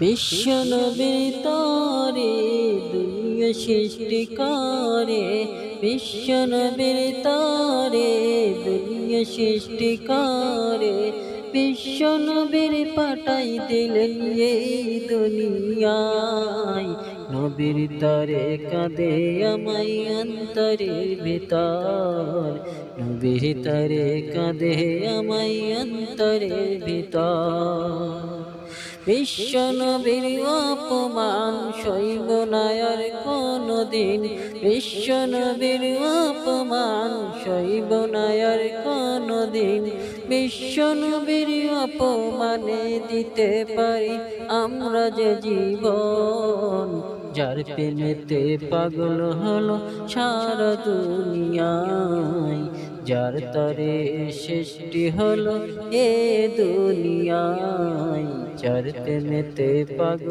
বিশ্ব নবীর তরে দুনিয়া সৃষ্টি করে, বিশ্ব নবীর তরে দুনিয়া সৃষ্টি করে, বিশ্ব নবীর পাঠাই দিলেন এই দুনিয়ায়। নবীর তরে কাঁদে আমায় অন্তরের ভিতর, নবীর তরে কাঁদে আমায় অন্তরের ভিতর। বিশ্ব নবীর অপমান সইব না আর কোনদিন, বিশ্ব নবীর অপমান সইব না আর কোনদিন। বিশ্ব নবীর অপমানে দিতে পারি আমরা যে জীবন, যার প্রেমেতে পাগল হলো সারা দুনিয়ায়, যার তরে সৃষ্টি হলো এ দুনিয়ায়, যার প্রেমেতে পাগল।